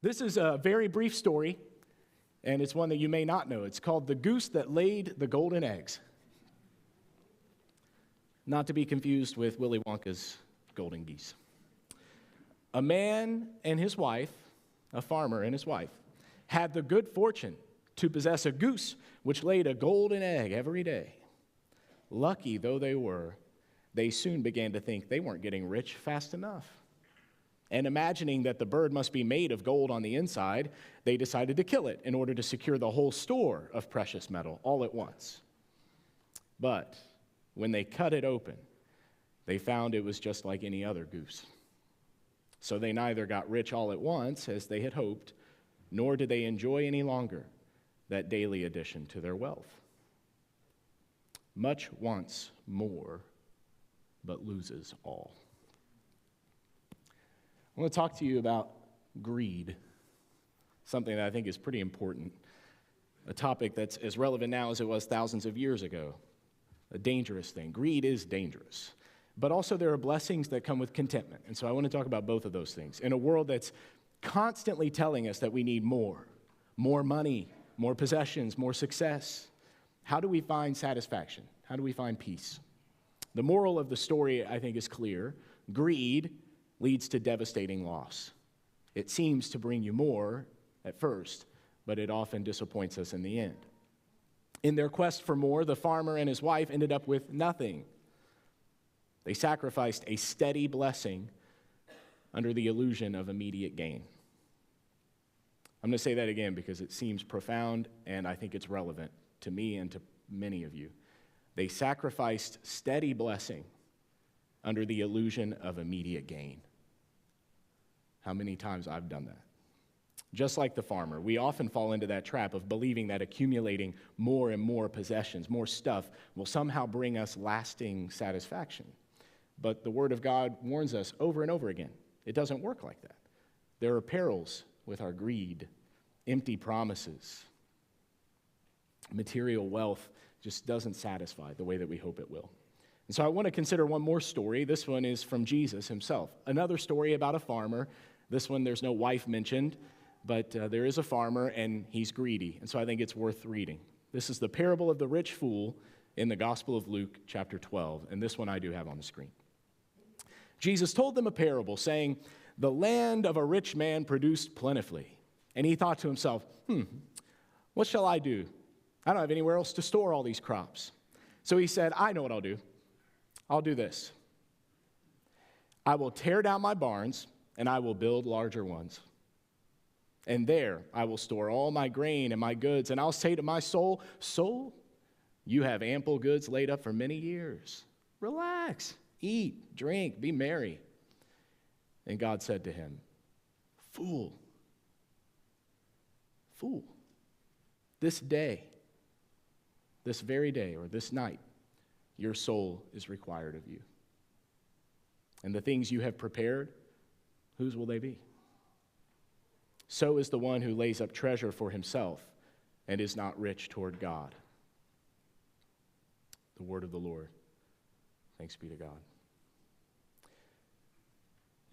This is a very brief story, and it's one that you may not know. It's called The Goose That Laid the Golden Eggs. Not to be confused with Willy Wonka's golden geese. A man and his wife, a farmer and his wife, had the good fortune to possess a goose which laid a golden egg every day. Lucky though they were, they soon began to think they weren't getting rich fast enough. And imagining that the bird must be made of gold on the inside, they decided to kill it in order to secure the whole store of precious metal all at once. But when they cut it open, they found it was just like any other goose. So they neither got rich all at once, as they had hoped, nor did they enjoy any longer that daily addition to their wealth. Much wants more, but loses all. I want to talk to you about greed, something that I think is pretty important, a topic that's as relevant now as it was thousands of years ago, a dangerous thing. Greed is dangerous, but also there are blessings that come with contentment, and so I want to talk about both of those things. In a world that's constantly telling us that we need more money, more possessions, more success, how do we find satisfaction? How do we find peace? The moral of the story, I think, is clear. Greed leads to devastating loss. It seems to bring you more at first, but it often disappoints us in the end. In their quest for more, the farmer and his wife ended up with nothing. They sacrificed a steady blessing under the illusion of immediate gain. I'm going to say that again because it seems profound and I think it's relevant to me and to many of you. They sacrificed steady blessing under the illusion of immediate gain. How many times I've done that? Just like the farmer, we often fall into that trap of believing that accumulating more and more possessions, more stuff, will somehow bring us lasting satisfaction. But the Word of God warns us over and over again, it doesn't work like that. There are perils with our greed, empty promises. Material wealth just doesn't satisfy the way that we hope it will. And so I want to consider one more story. This one is from Jesus himself. Another story about a farmer. This one, there's no wife mentioned, but there is a farmer, and he's greedy. And so I think it's worth reading. This is the parable of the rich fool in the Gospel of Luke, chapter 12. And this one I do have on the screen. Jesus told them a parable, saying, "The land of a rich man produced plentifully. And he thought to himself, what shall I do? I don't have anywhere else to store all these crops." So he said, "I know what I'll do. I'll do this. I will tear down my barns, and I will build larger ones. And there I will store all my grain and my goods, and I'll say to my soul, 'Soul, you have ample goods laid up for many years. Relax, eat, drink, be merry.' And God said to him, 'Fool, this day, this very day, or this night, your soul is required of you. And the things you have prepared, whose will they be? So is the one who lays up treasure for himself and is not rich toward God.'" The word of the Lord. Thanks be to God.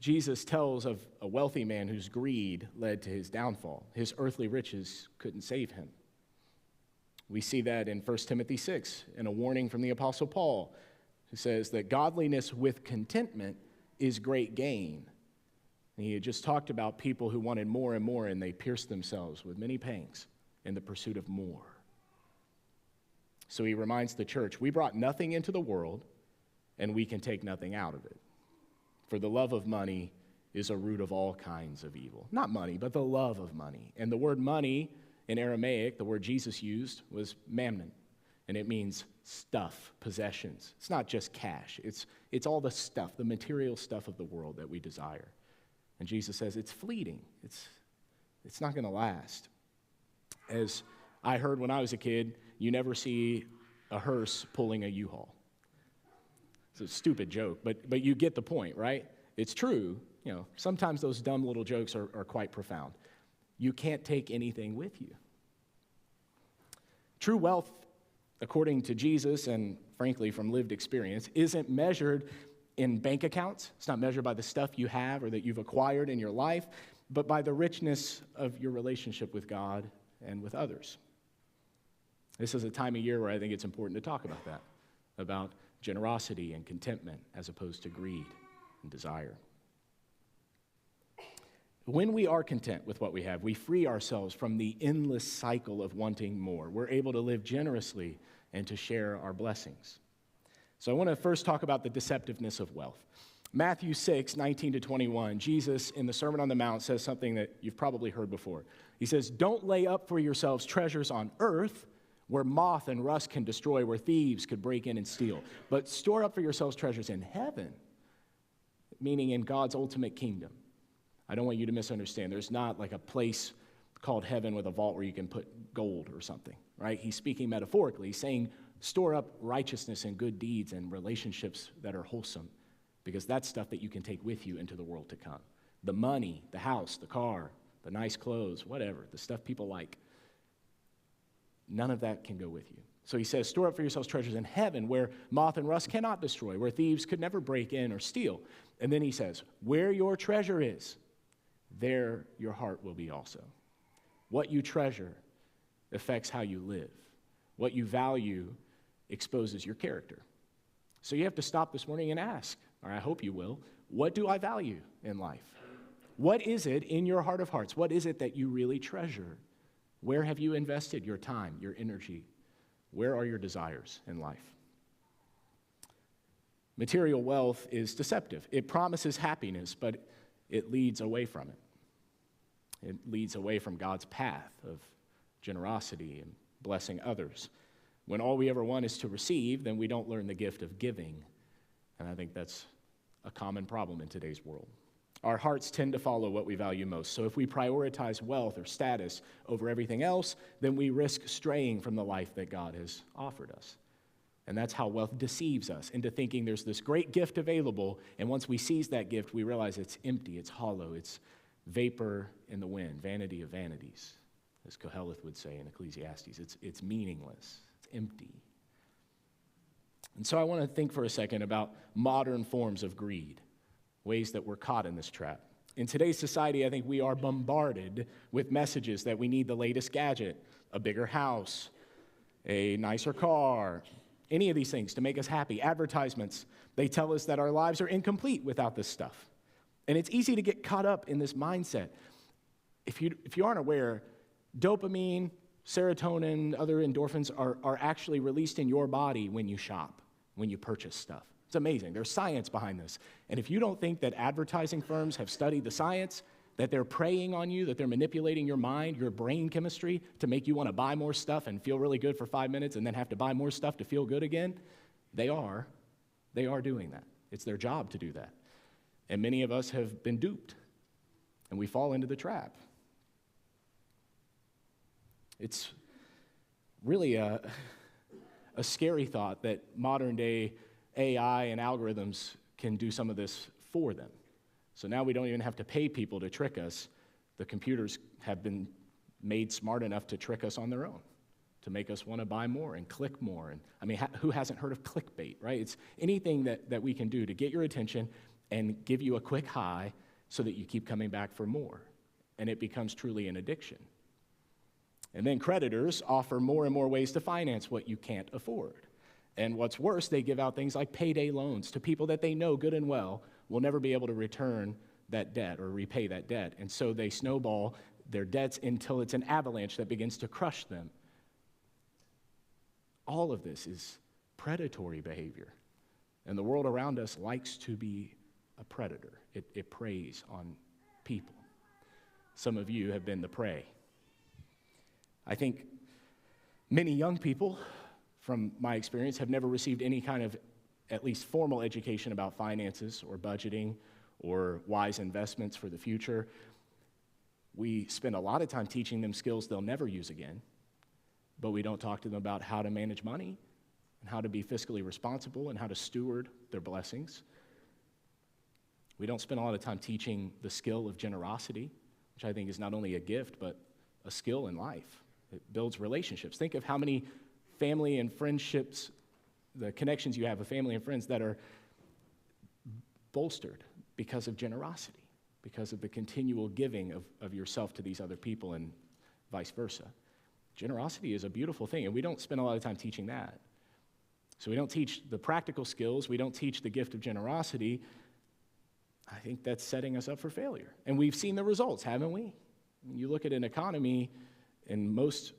Jesus tells of a wealthy man whose greed led to his downfall. His earthly riches couldn't save him. We see that in 1 Timothy 6, in a warning from the Apostle Paul, who says that godliness with contentment is great gain. And he had just talked about people who wanted more and more, and they pierced themselves with many pangs in the pursuit of more. So he reminds the church, we brought nothing into the world, and we can take nothing out of it. For the love of money is a root of all kinds of evil. Not money, but the love of money. And the word money in Aramaic, the word Jesus used, was mammon, and it means stuff, possessions. It's not just cash. It's all the stuff, the material stuff of the world that we desire. And Jesus says it's fleeting. It's not going to last. As I heard when I was a kid, you never see a hearse pulling a U-Haul. It's a stupid joke, but you get the point, right? It's true. You know, sometimes those dumb little jokes are quite profound. You can't take anything with you. True wealth, according to Jesus and frankly from lived experience, isn't measured in bank accounts. It's not measured by the stuff you have or that you've acquired in your life, but by the richness of your relationship with God and with others. This is a time of year where I think it's important to talk about that, about generosity and contentment as opposed to greed and desire. When we are content with what we have, we free ourselves from the endless cycle of wanting more. We're able to live generously and to share our blessings. So I want to first talk about the deceptiveness of wealth. Matthew 6, 19 to 21, Jesus in the Sermon on the Mount says something that you've probably heard before. He says, "Don't lay up for yourselves treasures on earth where moth and rust can destroy, where thieves could break in and steal. But store up for yourselves treasures in heaven," meaning in God's ultimate kingdom. I don't want you to misunderstand. There's not like a place called heaven with a vault where you can put gold or something, right? He's speaking metaphorically. He's saying store up righteousness and good deeds and relationships that are wholesome, because that's stuff that you can take with you into the world to come. The money, the house, the car, the nice clothes, whatever, the stuff people like, none of that can go with you. So he says, store up for yourselves treasures in heaven where moth and rust cannot destroy, where thieves could never break in or steal. And then he says, where your treasure is, there your heart will be also. What you treasure affects how you live. What you value exposes your character. So you have to stop this morning and ask, or I hope you will, what do I value in life? What is it in your heart of hearts? What is it that you really treasure? Where have you invested your time, your energy? Where are your desires in life? Material wealth is deceptive. It promises happiness, but it leads away from it. It leads away from God's path of generosity and blessing others. When all we ever want is to receive, then we don't learn the gift of giving. And I think that's a common problem in today's world. Our hearts tend to follow what we value most. So if we prioritize wealth or status over everything else, then we risk straying from the life that God has offered us. And that's how wealth deceives us into thinking there's this great gift available, and once we seize that gift, we realize it's empty, it's hollow, it's vapor in the wind, vanity of vanities, as Koheleth would say in Ecclesiastes. It's meaningless, it's empty. And so I want to think for a second about modern forms of greed, ways that we're caught in this trap. In today's society, I think we are bombarded with messages that we need the latest gadget, a bigger house, a nicer car, any of these things to make us happy. Advertisements, they tell us that our lives are incomplete without this stuff. And it's easy to get caught up in this mindset. If you aren't aware, dopamine, serotonin, other endorphins are actually released in your body when you shop, when you purchase stuff. It's amazing. There's science behind this. And if you don't think that advertising firms have studied the science, that they're preying on you, that they're manipulating your mind, your brain chemistry to make you want to buy more stuff and feel really good for 5 minutes and then have to buy more stuff to feel good again, they are doing that. It's their job to do that. And many of us have been duped, and we fall into the trap. It's really a scary thought that modern-day AI and algorithms can do some of this for them. So now we don't even have to pay people to trick us. The computers have been made smart enough to trick us on their own, to make us want to buy more and click more. And I mean, who hasn't heard of clickbait, right? It's anything that we can do to get your attention and give you a quick high so that you keep coming back for more. And it becomes truly an addiction. And then creditors offer more and more ways to finance what you can't afford. And what's worse, they give out things like payday loans to people that they know good and well will never be able to return that debt or repay that debt. And so they snowball their debts until it's an avalanche that begins to crush them. All of this is predatory behavior. And the world around us likes to be a predator. It preys on people. Some of you have been the prey. I think many young people, from my experience, have never received any kind of at least formal education about finances or budgeting or wise investments for the future. We spend a lot of time teaching them skills they'll never use again, but we don't talk to them about how to manage money and how to be fiscally responsible and how to steward their blessings. We don't spend a lot of time teaching the skill of generosity, which I think is not only a gift, but a skill in life. It builds relationships. Think of how many family and friendships, the connections you have with family and friends that are bolstered because of generosity. because of the continual giving of yourself to these other people and vice versa. Generosity is a beautiful thing, and we don't spend a lot of time teaching that. So we don't teach the practical skills. We don't teach the gift of generosity. I think that's setting us up for failure. And we've seen the results, haven't we? You look at an economy in most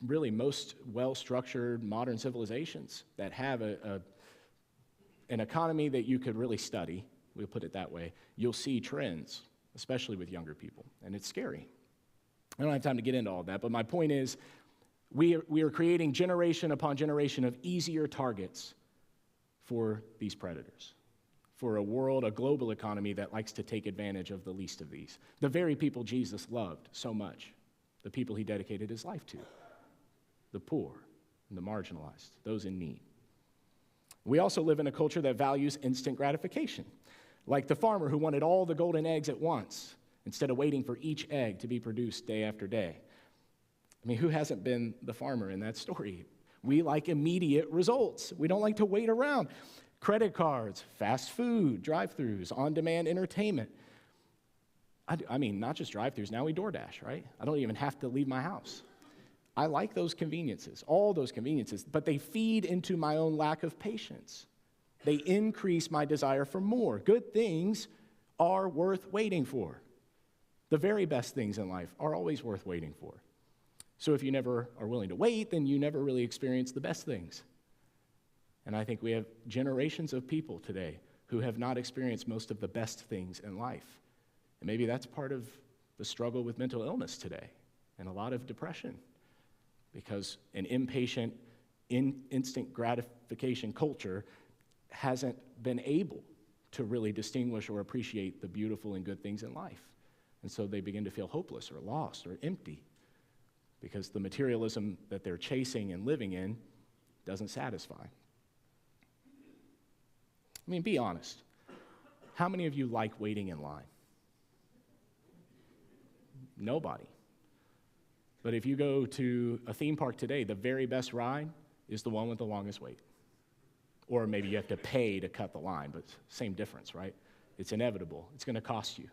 well-structured modern civilizations that have an economy that you could really study, we'll put it that way, you'll see trends, especially with younger people, and it's scary. I don't have time to get into all that, but my point is we are creating generation upon generation of easier targets for these predators, for a global economy that likes to take advantage of the least of these. The very people Jesus loved so much, the people he dedicated his life to, the poor and the marginalized, those in need. We also live in a culture that values instant gratification, like the farmer who wanted all the golden eggs at once instead of waiting for each egg to be produced day after day. I mean, who hasn't been the farmer in that story? We like immediate results. We don't like to wait around. Credit cards, fast food, drive-thrus, on-demand entertainment. I mean, not just drive-thrus. Now we DoorDash, right? I don't even have to leave my house. I like those conveniences, all those conveniences, but they feed into my own lack of patience. They increase my desire for more. Good things are worth waiting for. The very best things in life are always worth waiting for. So if you never are willing to wait, then you never really experience the best things. And I think we have generations of people today who have not experienced most of the best things in life. And maybe that's part of the struggle with mental illness today and a lot of depression, because an impatient, instant gratification culture hasn't been able to really distinguish or appreciate the beautiful and good things in life. And so they begin to feel hopeless or lost or empty because the materialism that they're chasing and living in doesn't satisfy. I mean, be honest. How many of you like waiting in line? Nobody. But if you go to a theme park today, the very best ride is the one with the longest wait. Or maybe you have to pay to cut the line, but same difference, right? It's inevitable. It's going to cost you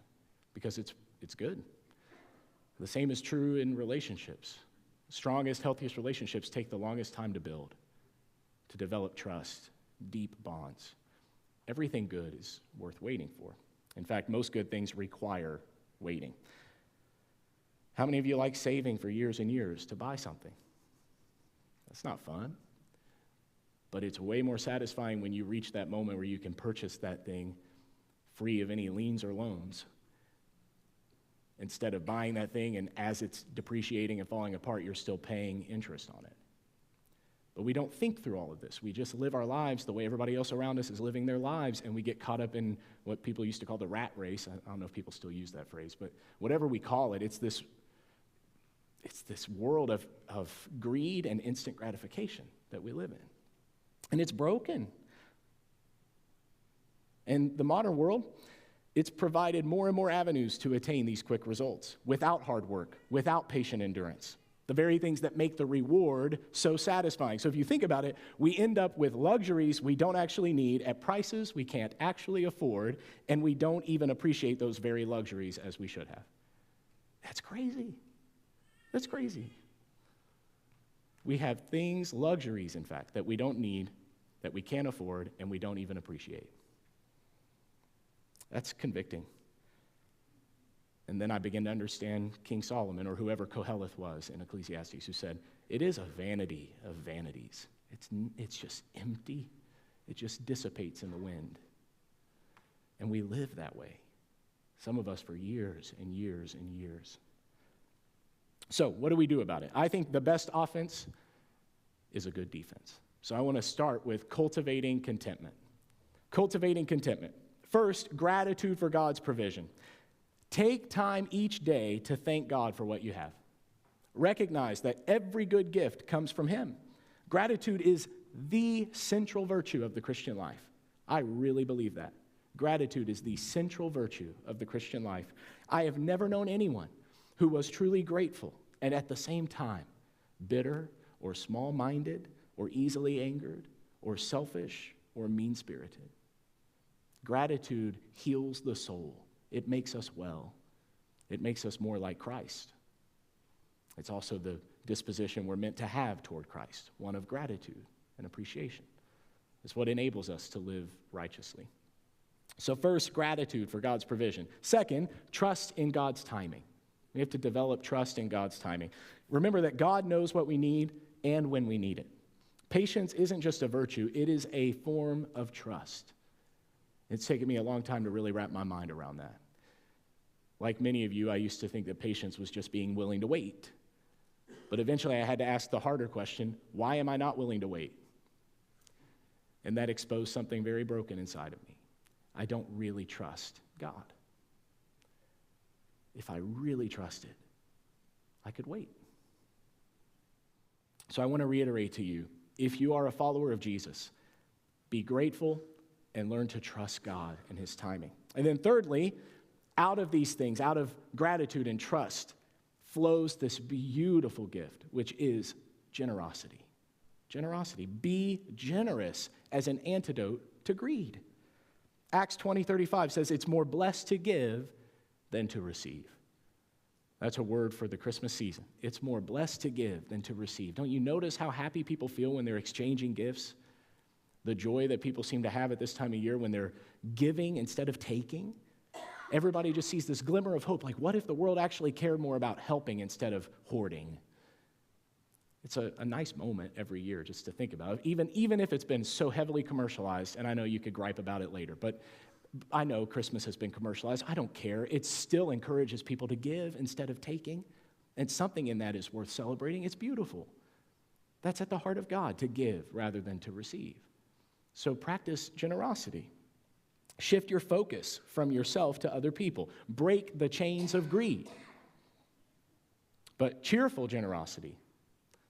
because it's good. The same is true in relationships. Strongest, healthiest relationships take the longest time to build, to develop trust, deep bonds. Everything good is worth waiting for. In fact, most good things require waiting. How many of you like saving for years and years to buy something? That's not fun. But it's way more satisfying when you reach that moment where you can purchase that thing free of any liens or loans, instead of buying that thing and as it's depreciating and falling apart, you're still paying interest on it. But we don't think through all of this. We just live our lives the way everybody else around us is living their lives, and we get caught up in what people used to call the rat race. I don't know if people still use that phrase, but whatever we call it, it's this world of greed and instant gratification that we live in. And it's broken. And the modern world, it's provided more and more avenues to attain these quick results without hard work, without patient endurance. The very things that make the reward so satisfying. So if you think about it, we end up with luxuries we don't actually need at prices we can't actually afford, and we don't even appreciate those very luxuries as we should have. That's crazy. That's crazy. We have things, luxuries, in fact, that we don't need, that we can't afford, and we don't even appreciate. That's convicting. And then I begin to understand King Solomon, or whoever Koheleth was in Ecclesiastes, who said, it is a vanity of vanities. It's just empty. It just dissipates in the wind. And we live that way, some of us for years and years and years. So what do we do about it? I think the best offense is a good defense. So I want to start with cultivating contentment. Cultivating contentment. First, gratitude for God's provision. Take time each day to thank God for what you have. Recognize that every good gift comes from Him. Gratitude is the central virtue of the Christian life. I really believe that. Gratitude is the central virtue of the Christian life. I have never known anyone who was truly grateful and at the same time bitter or small-minded or easily angered or selfish or mean-spirited. Gratitude heals the soul it makes us well. It makes us more like Christ. It's also the disposition we're meant to have toward Christ, one of gratitude and appreciation. It's what enables us to live righteously. So first, gratitude for God's provision. Second, trust in God's timing. We have to develop trust in God's timing. Remember that God knows what we need and when we need it. Patience isn't just a virtue, it is a form of trust. It's taken me a long time to really wrap my mind around that. Like many of you, I used to think that patience was just being willing to wait. But eventually I had to ask the harder question, why am I not willing to wait? And that exposed something very broken inside of me. I don't really trust God. If I really trusted, I could wait. So I want to reiterate to you, if you are a follower of Jesus, be grateful and learn to trust God and his timing. And then thirdly, out of these things, out of gratitude and trust, flows this beautiful gift, which is generosity. Generosity. Be generous as an antidote to greed. Acts 20:35 says it's more blessed to give than to receive. That's a word for the Christmas season. It's more blessed to give than to receive. Don't you notice how happy people feel when they're exchanging gifts? The joy that people seem to have at this time of year when they're giving instead of taking? Everybody just sees this glimmer of hope, like what if the world actually cared more about helping instead of hoarding? It's a nice moment every year just to think about, even if it's been so heavily commercialized, and I know you could gripe about it later, but I know Christmas has been commercialized. I don't care. It still encourages people to give instead of taking, and something in that is worth celebrating. It's beautiful. That's at the heart of God, to give rather than to receive. So practice generosity. Shift your focus from yourself to other people. Break the chains of greed. But cheerful generosity,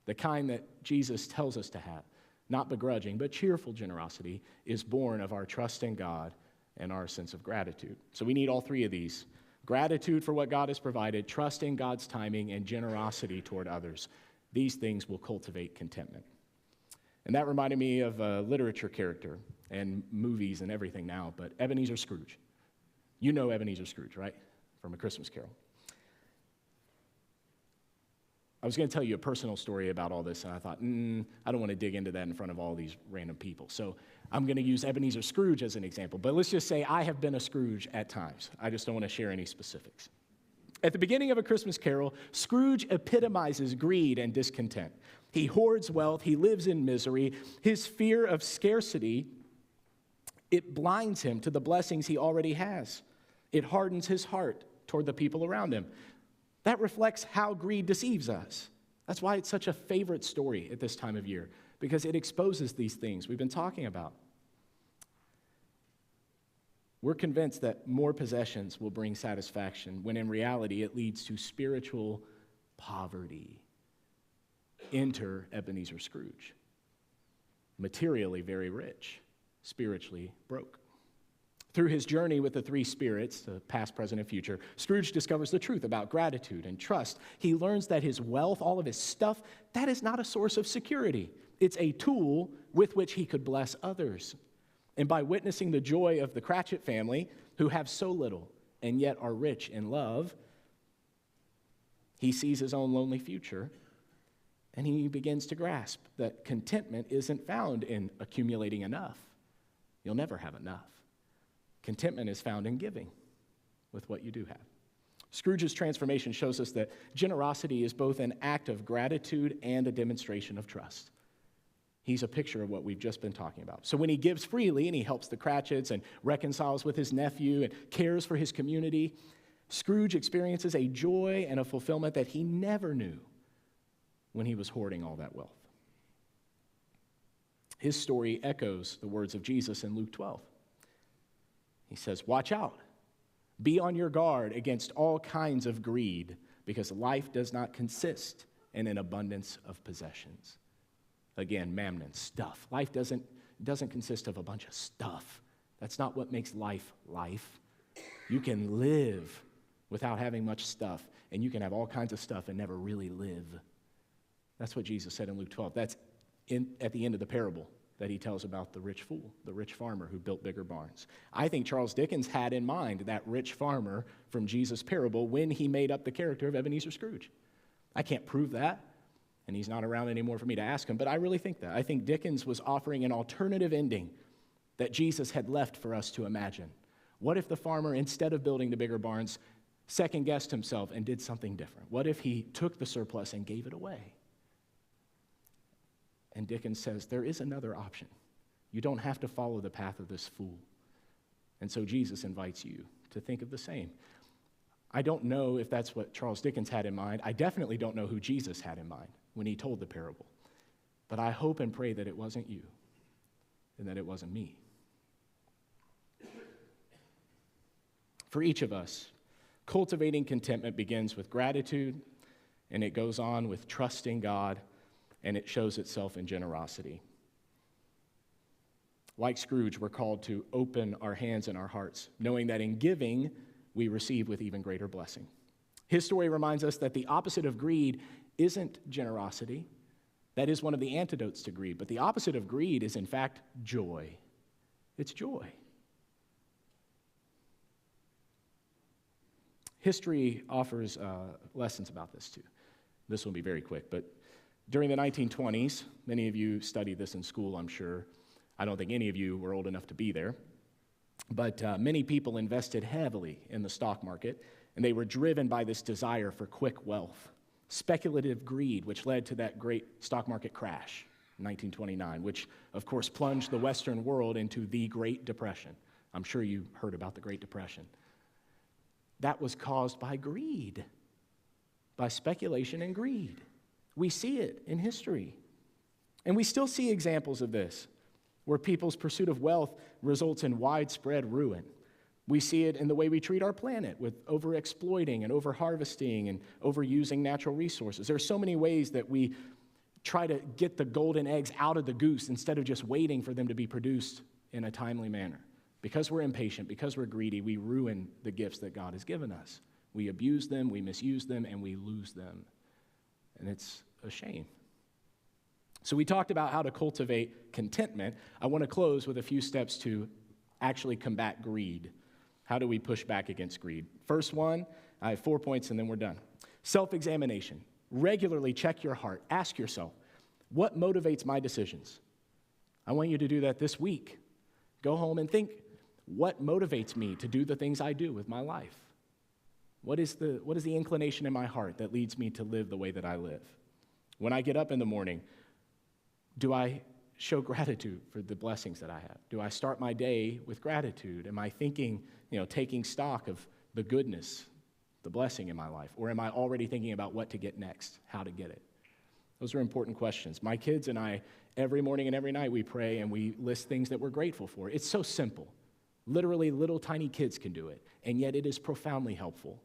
the kind that Jesus tells us to have, not begrudging, but cheerful generosity, is born of our trust in God and our sense of gratitude. So we need all three of these: gratitude for what God has provided, trust in God's timing, and generosity toward others. These things will cultivate contentment. And that reminded me of a literature character and movies and everything now, but Ebenezer Scrooge. You know Ebenezer Scrooge, right? From A Christmas Carol. I was going to tell you a personal story about all this, and I thought, I don't want to dig into that in front of all these random people. So I'm going to use Ebenezer Scrooge as an example. But let's just say I have been a Scrooge at times. I just don't want to share any specifics. At the beginning of A Christmas Carol, Scrooge epitomizes greed and discontent. He hoards wealth. He lives in misery. His fear of scarcity, it blinds him to the blessings he already has. It hardens his heart toward the people around him. That reflects how greed deceives us. That's why it's such a favorite story at this time of year, because it exposes these things we've been talking about. We're convinced that more possessions will bring satisfaction, when in reality it leads to spiritual poverty. Enter Ebenezer Scrooge. Materially very rich, spiritually broke. Through his journey with the three spirits, the past, present, and future, Scrooge discovers the truth about gratitude and trust. He learns that his wealth, all of his stuff, that is not a source of security. It's a tool with which he could bless others. And by witnessing the joy of the Cratchit family, who have so little and yet are rich in love, he sees his own lonely future, and he begins to grasp that contentment isn't found in accumulating enough. You'll never have enough. Contentment is found in giving with what you do have. Scrooge's transformation shows us that generosity is both an act of gratitude and a demonstration of trust. He's a picture of what we've just been talking about. So when he gives freely and he helps the Cratchits and reconciles with his nephew and cares for his community, Scrooge experiences a joy and a fulfillment that he never knew when he was hoarding all that wealth. His story echoes the words of Jesus in Luke 12. He says, "Watch out. Be on your guard against all kinds of greed, because life does not consist in an abundance of possessions." Again, mammon, stuff. Life doesn't consist of a bunch of stuff. That's not what makes life life. You can live without having much stuff, and you can have all kinds of stuff and never really live. That's what Jesus said in Luke 12. That's at the end of the parable. that he tells about the rich fool, the rich farmer who built bigger barns. I think Charles Dickens had in mind that rich farmer from Jesus' parable when he made up the character of Ebenezer Scrooge. I can't prove that, and he's not around anymore for me to ask him, but I really think that. I think Dickens was offering an alternative ending that Jesus had left for us to imagine. What if the farmer, instead of building the bigger barns, second-guessed himself and did something different? What if he took the surplus and gave it away? And Dickens says, there is another option. You don't have to follow the path of this fool. And so Jesus invites you to think of the same. I don't know if that's what Charles Dickens had in mind. I definitely don't know who Jesus had in mind when he told the parable. But I hope and pray that it wasn't you and that it wasn't me. For each of us, cultivating contentment begins with gratitude, and it goes on with trusting God, and it shows itself in generosity. Like Scrooge, we're called to open our hands and our hearts, knowing that in giving, we receive with even greater blessing. His story reminds us that the opposite of greed isn't generosity. That is one of the antidotes to greed. But the opposite of greed is, in fact, joy. It's joy. History offers lessons about this, too. This will be very quick, but during the 1920s, many of you studied this in school, I'm sure. I don't think any of you were old enough to be there. But many people invested heavily in the stock market, and they were driven by this desire for quick wealth, speculative greed, which led to that great stock market crash in 1929, which, of course, plunged the Western world into the Great Depression. I'm sure you heard about the Great Depression. That was caused by greed, by speculation and greed. We see it in history. And we still see examples of this, where people's pursuit of wealth results in widespread ruin. We see it in the way we treat our planet, with overexploiting and overharvesting and overusing natural resources. There are so many ways that we try to get the golden eggs out of the goose instead of just waiting for them to be produced in a timely manner. Because we're impatient, because we're greedy, we ruin the gifts that God has given us. We abuse them, we misuse them, and we lose them. And it's a shame. So we talked about how to cultivate contentment. I want to close with a few steps to actually combat greed. How do we push back against greed? First one, I have 4 points and then we're done. Self-examination. Regularly check your heart. Ask yourself, what motivates my decisions? I want you to do that this week. Go home and think, what motivates me to do the things I do with my life? What is the inclination in my heart that leads me to live the way that I live? When I get up in the morning, do I show gratitude for the blessings that I have? Do I start my day with gratitude? Am I thinking, taking stock of the goodness, the blessing in my life? Or am I already thinking about what to get next, how to get it? Those are important questions. My kids and I, every morning and every night, we pray and we list things that we're grateful for. It's so simple. Literally, little tiny kids can do it. And yet it is profoundly helpful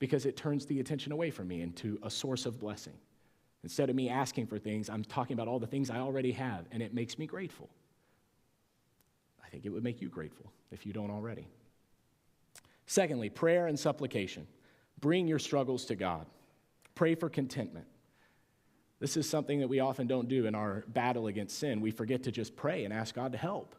because it turns the attention away from me into a source of blessing. Instead of me asking for things, I'm talking about all the things I already have, and it makes me grateful. I think it would make you grateful if you don't already. Secondly, prayer and supplication. Bring your struggles to God. Pray for contentment. This is something that we often don't do in our battle against sin. We forget to just pray and ask God to help.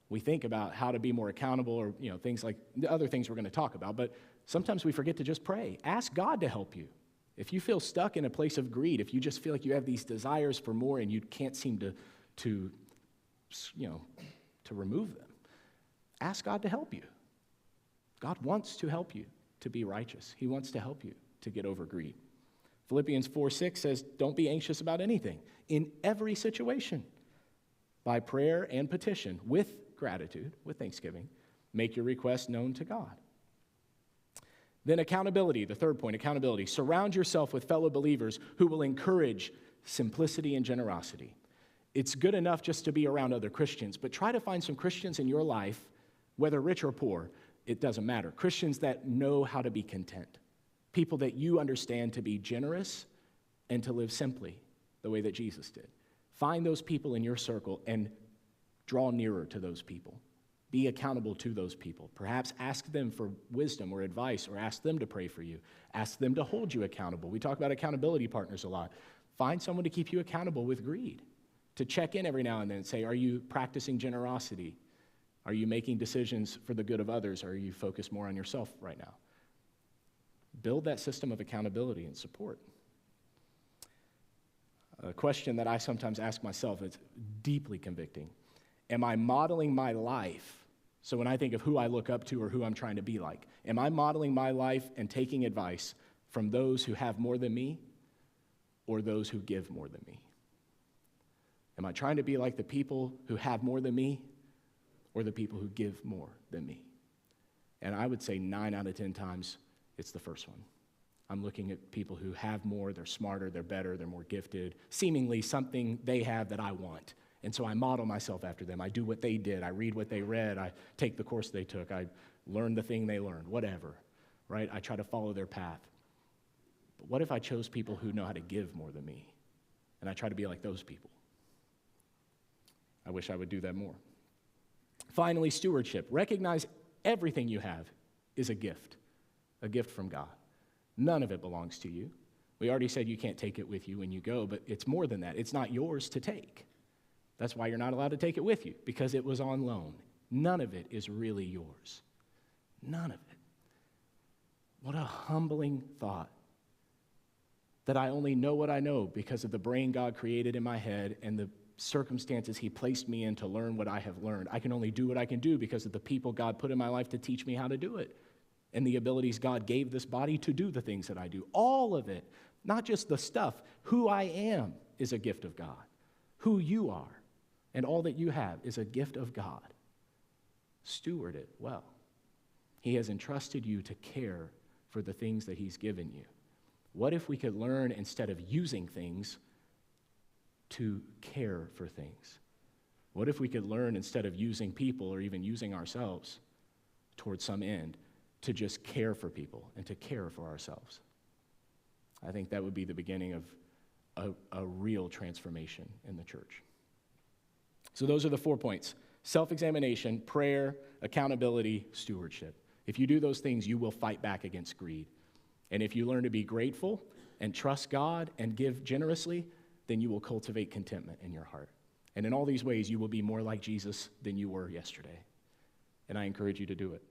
We think about how to be more accountable or, things like the other things we're going to talk about, but sometimes we forget to just pray. Ask God to help you. If you feel stuck in a place of greed, if you just feel like you have these desires for more and you can't seem to remove them, ask God to help you. God wants to help you to be righteous. He wants to help you to get over greed. Philippians 4:6 says, don't be anxious about anything. In every situation, by prayer and petition, with gratitude, with thanksgiving, make your requests known to God. Then accountability, the third point, accountability. Surround yourself with fellow believers who will encourage simplicity and generosity. It's good enough just to be around other Christians, but try to find some Christians in your life, whether rich or poor, it doesn't matter. Christians that know how to be content. People that you understand to be generous and to live simply the way that Jesus did. Find those people in your circle and draw nearer to those people. Be accountable to those people. Perhaps ask them for wisdom or advice, or ask them to pray for you. Ask them to hold you accountable. We talk about accountability partners a lot. Find someone to keep you accountable with greed. To check in every now and then and say, are you practicing generosity? Are you making decisions for the good of others? Or are you focused more on yourself right now? Build that system of accountability and support. A question that I sometimes ask myself, it's deeply convicting. Am I modeling my life? So when I think of who I look up to or who I'm trying to be like, am I modeling my life and taking advice from those who have more than me or those who give more than me? Am I trying to be like the people who have more than me or the people who give more than me? And I would say 9 out of 10 times, it's the first one. I'm looking at people who have more, they're smarter, they're better, they're more gifted, seemingly something they have that I want. And so I model myself after them. I do what they did. I read what they read. I take the course they took. I learn the thing they learned, whatever, right? I try to follow their path. But what if I chose people who know how to give more than me? And I try to be like those people. I wish I would do that more. Finally, stewardship. Recognize everything you have is a gift from God. None of it belongs to you. We already said you can't take it with you when you go, but it's more than that. It's not yours to take. That's why you're not allowed to take it with you, because it was on loan. None of it is really yours. None of it. What a humbling thought that I only know what I know because of the brain God created in my head and the circumstances he placed me in to learn what I have learned. I can only do what I can do because of the people God put in my life to teach me how to do it and the abilities God gave this body to do the things that I do. All of it, not just the stuff. Who I am is a gift of God. Who you are and all that you have is a gift of God. Steward it well. He has entrusted you to care for the things that he's given you. What if we could learn, instead of using things, to care for things? What if we could learn, instead of using people or even using ourselves towards some end, to just care for people and to care for ourselves? I think that would be the beginning of a real transformation in the church. So those are the 4 points: self-examination, prayer, accountability, stewardship. If you do those things, you will fight back against greed. And if you learn to be grateful and trust God and give generously, then you will cultivate contentment in your heart. And in all these ways, you will be more like Jesus than you were yesterday. And I encourage you to do it.